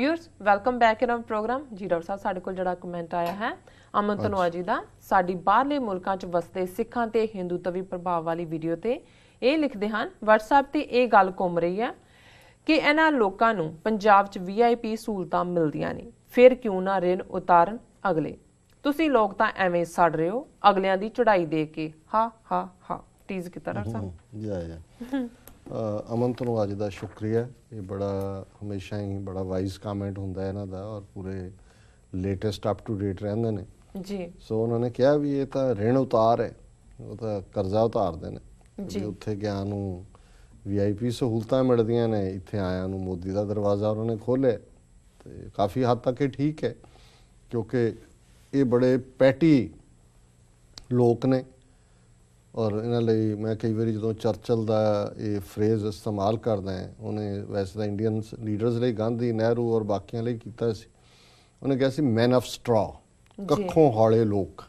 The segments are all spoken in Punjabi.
viewers welcome back in our programme जी डॉक्टर साहब साडे कोल जिहड़ा कमेंट आया है अमन धनोआ जी दा साडी बाहरले मुल्कां च वसदे सिखां ते हिंदूत्वी प्रभाव वाली वीडियो ते ਇਹ ਲਿਖਦੇ ਹਨ WhatsApp ਤੇ ਇਹ ਗੱਲ ਘੁੰਮ ਰਹੀ ਹੈ ਕਿ ਇਹਨਾਂ ਲੋਕਾਂ ਨੂੰ ਪੰਜਾਬ 'ਚ VIP ਸਹੂਲਤਾਂ ਮਿਲਦੀਆਂ ਨੇ ਫਿਰ ਕਿਉਂ ਨਾ ਰਿਣ ਉਤਾਰਨ ਅਗਲੇ ਤੁਸੀਂ ਲੋਕ ਤਾਂ ਐਵੇਂ ਸੜ ਰਹੇ ਹੋ ਅਗਲਿਆਂ ਦੀ ਚੜਾਈ ਦੇ ਕੇ ਹਾ ਟੀਜ਼ ਕੀਤਾ ਡਾਕਟਰ ਸਾਹਿਬ या अमन तो आज का शुक्रिया ये बड़ा हमेशा ही बड़ा वाइज कमेंट होंदा है इन्हां दा और पूरे लेटेस्ट अप टू डेट रहंदे ने जी सो उन्होंने कहा भी ये तो ऋण उतार है वो तो कर्जा उतारते हैं जी उत्थे गया नूं VIP सहूलतां मिलदियां ने इत्थे आया नूं मोदी का दरवाज़ा उन्होंने खोलिया तो काफ़ी हद तक ये ठीक है क्योंकि ये बड़े पैटी लोग ने और इन्हां लई मैं कई बार जो चर्चिल का ये फ्रेज इस्तेमाल करदा है उन्हें वैसे तो इंडियन लीडर्स लिए गांधी नेहरू और बाकियां लिए कीता सी उन्हें कहा सी मैन ऑफ स्ट्रॉ कखों हौले लोग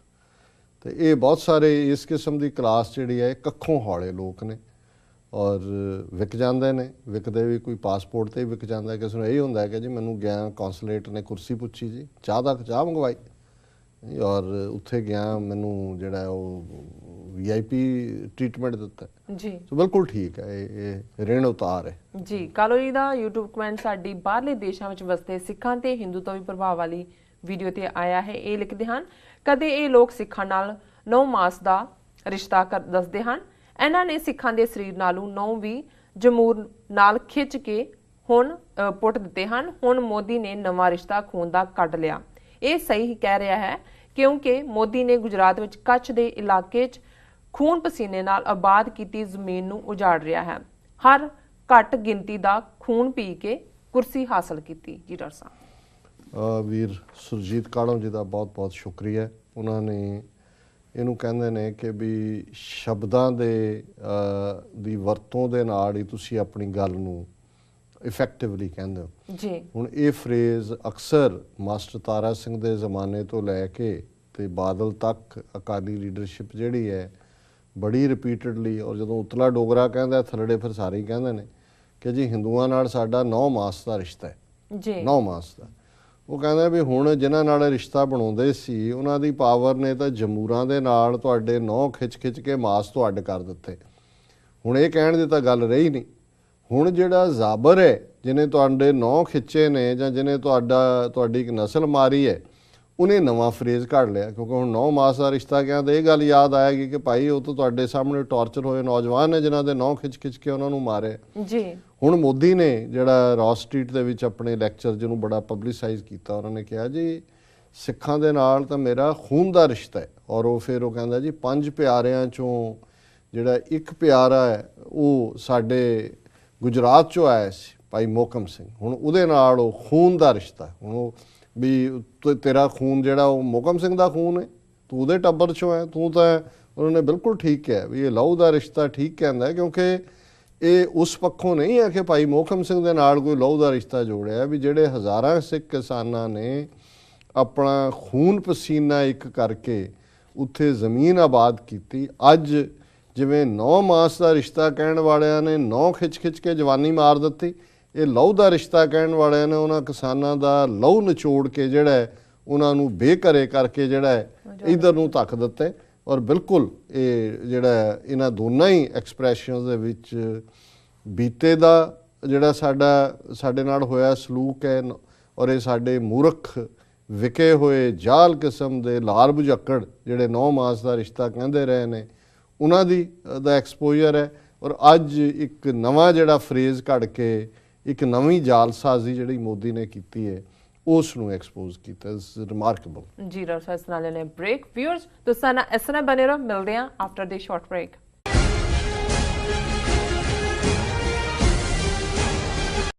तो ये बहुत सारे इस किस्म की क्लास जिहड़ी है कखों हौले लोग ने और विक जाते हैं विकते भी कोई पासपोर्ट से विक जाता है किसी को यही होंदा है कि जी मैनू गया कौंसलेट ने कुर्सी पुछी जी चाह तक चाह मंगवाई और उत्थे गया मैनू जिहड़ा VIP ट्रीटमेंट दिता जी तो बिल्कुल ठीक है ये ऋण उतार है जी कालो जी दा YouTube कमेंट साडी बाहरले देशां विच वसदे सिखां ते हिंदूत्वी प्रभाव वाली वीडियो ते आया है ये लिखदे हन कदे ये लोग सिखां नाल 9 मास दा रिश्ता कर दसदे हन इन्हां ने सिखां दे शरीर नालों 9 भी जमूर नाल खिच के हुण पुट दिते हन हुण मोदी ने नवां रिश्ता खून दा कढ लिया ये सही कह रहा है क्योंकि मोदी ने गुजरात विच कच्छ दे इलाके च खून पसीने नाल आबाद कीती जमीन नूं उजाड़ रहा है हर घट गिनती दा खून पी के कुर्सी हासिल कीती जी डॉक्टर साहब वीर सुरजीत काड़ों जी का बहुत बहुत शुक्रिया उन्होंने ਇਹਨੂੰ ਕਹਿੰਦੇ ਨੇ ਕਿ ਵੀ ਸ਼ਬਦਾਂ ਦੇ ਦੀ ਵਰਤੋਂ ਦੇ ਨਾਲ ਹੀ ਤੁਸੀਂ ਆਪਣੀ ਗੱਲ ਨੂੰ ਇਫੈਕਟਿਵਲੀ ਕਹਿੰਦੇ ਹੋ ਜੀ ਹੁਣ ਇਹ ਫਰੇਜ਼ ਅਕਸਰ ਮਾਸਟਰ ਤਾਰਾ ਸਿੰਘ ਦੇ ਜ਼ਮਾਨੇ ਤੋਂ ਲੈ ਕੇ ਤੇ ਬਾਦਲ ਤੱਕ ਅਕਾਲੀ ਲੀਡਰਸ਼ਿਪ ਜਿਹੜੀ ਹੈ ਬੜੀ ਰਿਪੀਟਡਲੀ ਔਰ ਜਦੋਂ ਉਤਲਾ ਡੋਗਰਾ ਕਹਿੰਦਾ ਥੱਲੜੇ ਫਿਰ ਸਾਰੇ ਹੀ ਕਹਿੰਦੇ ਨੇ ਕਿ ਜੀ ਹਿੰਦੂਆਂ ਨਾਲ ਸਾਡਾ 9 ਮਾਸ ਦਾ ਰਿਸ਼ਤਾ ਹੈ ਜੀ 9 ਮਾਸ ਦਾ ਉਹ ਕਹਿੰਦਾ ਵੀ ਹੁਣ ਜਿਨ੍ਹਾਂ ਨਾਲ ਰਿਸ਼ਤਾ ਬਣਾਉਂਦੇ ਸੀ ਉਹਨਾਂ ਦੀ ਪਾਵਰ ਨੇ ਤਾਂ ਜਮੂਰਾਂ ਦੇ ਨਾਲ ਤੁਹਾਡੇ ਨਹੁੰ ਖਿੱਚ ਕੇ ਮਾਸ ਤੋਂ ਅੱਡ ਕਰ ਦਿੱਤੇ ਹੁਣ ਇਹ ਕਹਿਣ ਦੀ ਤਾਂ ਗੱਲ ਰਹੀ ਨਹੀਂ ਹੁਣ ਜਿਹੜਾ ਜ਼ਾਬਰ ਹੈ ਜਿਹਨੇ ਤੁਹਾਡੇ ਨਹੁੰ ਖਿੱਚੇ ਨੇ ਜਾਂ ਜਿਹਨੇ ਤੁਹਾਡੀ ਇੱਕ ਨਸਲ ਮਾਰੀ ਹੈ ਉਹਨੇ ਨਵਾਂ ਫਰੇਜ਼ ਕੱਢ ਲਿਆ ਕਿਉਂਕਿ ਹੁਣ 9 ਮਾਸ ਦਾ ਰਿਸ਼ਤਾ ਕਿਹਾ ਤਾਂ ਇਹ ਗੱਲ ਯਾਦ ਆਏਗੀ ਕਿ ਭਾਈ ਉਹ ਤਾਂ ਤੁਹਾਡੇ ਸਾਹਮਣੇ ਟਾਰਚਰ ਹੋਏ ਨੌਜਵਾਨ ਨੇ ਜਿਨ੍ਹਾਂ ਦੇ ਨਹੁੰ ਖਿੱਚ ਕੇ ਉਹਨਾਂ ਨੂੰ ਮਾਰਿਆ ਜੀ ਹੁਣ ਮੋਦੀ ਨੇ ਜਿਹੜਾ ਰੌਸ ਸਟਰੀਟ ਦੇ ਵਿੱਚ ਆਪਣੇ ਲੈਕਚਰ ਜਿਹਨੂੰ ਬੜਾ ਪਬਲਿਸਾਈਜ਼ ਕੀਤਾ ਉਹਨਾਂ ਨੇ ਕਿਹਾ ਜੀ ਸਿੱਖਾਂ ਦੇ ਨਾਲ ਤਾਂ ਮੇਰਾ ਖੂਨ ਦਾ ਰਿਸ਼ਤਾ ਹੈ ਔਰ ਉਹ ਫਿਰ ਉਹ ਕਹਿੰਦਾ ਜੀ 5 ਪਿਆਰਿਆਂ ਚੋਂ ਜਿਹੜਾ ਇੱਕ ਪਿਆਰਾ ਹੈ ਉਹ ਸਾਡੇ ਗੁਜਰਾਤ ਚੋਂ ਆਇਆ ਸੀ ਭਾਈ ਮੋਹਕਮ ਸਿੰਘ ਹੁਣ ਉਹਦੇ ਨਾਲ ਉਹ ਖੂਨ ਦਾ ਰਿਸ਼ਤਾ ਹੁਣ ਉਹ ਵੀ ਤੇਰਾ ਖੂਨ ਜਿਹੜਾ ਉਹ ਮੋਹਕਮ ਸਿੰਘ ਦਾ ਖੂਨ ਹੈ ਤੂੰ ਉਹਦੇ ਟੱਬਰ ਚੋਂ ਹੈ ਤੂੰ ਤਾਂ ਉਹਨਾਂ ਨੇ ਬਿਲਕੁਲ ਠੀਕ ਕਿਹਾ ਵੀ ਇਹ ਲਹੂ ਦਾ ਰਿਸ਼ਤਾ ਠੀਕ ਕਹਿੰਦਾ ਕਿਉਂਕਿ ਇਹ ਉਸ ਪੱਖੋਂ ਨਹੀਂ ਹੈ ਕਿ ਭਾਈ ਮੋਹਕਮ ਸਿੰਘ ਦੇ ਨਾਲ ਕੋਈ ਲਹੂ ਦਾ ਰਿਸ਼ਤਾ ਜੋੜਿਆ ਵੀ ਜਿਹੜੇ ਹਜ਼ਾਰਾਂ ਸਿੱਖ ਕਿਸਾਨਾਂ ਨੇ ਆਪਣਾ ਖੂਨ ਪਸੀਨਾ ਇੱਕ ਕਰਕੇ ਉੱਥੇ ਜ਼ਮੀਨ ਆਬਾਦ ਕੀਤੀ ਅੱਜ ਜਿਵੇਂ 9 ਮਾਸ ਦਾ ਰਿਸ਼ਤਾ ਕਹਿਣ ਵਾਲਿਆਂ ਨੇ 9 ਖਿੱਚ ਕੇ ਜਵਾਨੀ ਮਾਰ ਦਿੱਤੀ ਇਹ ਲਹੂ ਦਾ ਰਿਸ਼ਤਾ ਕਹਿਣ ਵਾਲਿਆਂ ਨੇ ਉਹਨਾਂ ਕਿਸਾਨਾਂ ਦਾ ਲਹੂ ਨਿਚੋੜ ਕੇ ਜਿਹੜਾ ਹੈ ਉਹਨਾਂ ਨੂੰ ਬੇਘਰੇ ਕਰਕੇ ਜਿਹੜਾ ਹੈ ਇਧਰ ਨੂੰ ਧੱਕ ਦਿੱਤਾ ਔਰ ਬਿਲਕੁਲ ਇਹ ਜਿਹੜਾ ਇਹਨਾਂ ਦੋਨਾਂ ਹੀ ਐਕਸਪ੍ਰੈਸ਼ਨਸ ਦੇ ਵਿੱਚ ਬੀਤੇ ਦਾ ਜਿਹੜਾ ਸਾਡੇ ਨਾਲ ਹੋਇਆ ਸਲੂਕ ਹੈ ਔਰ ਇਹ ਸਾਡੇ ਮੂਰਖ ਵਿਕੇ ਹੋਏ ਜਾਲ ਕਿਸਮ ਦੇ ਲਾਲ ਬੁਝੱਕੜ ਜਿਹੜੇ 9 ਮਾਸ ਦਾ ਰਿਸ਼ਤਾ ਕਹਿੰਦੇ ਰਹੇ ਨੇ ਉਹਨਾਂ ਦਾ ਐਕਸਪੋਜ਼ਰ ਹੈ ਔਰ ਅੱਜ ਇੱਕ ਨਵਾਂ ਜਿਹੜਾ ਫਰੇਜ਼ ਕੱਢ ਕੇ ਇੱਕ ਨਵੀਂ ਜਾਲਸਾਜ਼ੀ ਜਿਹੜੀ ਮੋਦੀ ਨੇ ਕੀਤੀ ਹੈ ਉਸ ਨੂੰ ਐਕਸਪੋਜ਼ ਕੀਤਾ ਇਟਸ ਰਿਮਾਰਕੇਬਲ ਜੀ ਡਾਕਟਰ ਸਾਹਿਬ ਨਾਲ ਨੇ ਬ੍ਰੇਕ ਵਿਊਅਰਸ ਤੁਸੀਂ ਨਾ ਇਸ ਤਰ੍ਹਾਂ ਬਣੇ ਰਹੋ ਮਿਲਦੇ ਹਾਂ ਆਫਟਰ ਦੇ ਸ਼ਾਰਟ ਬ੍ਰੇਕ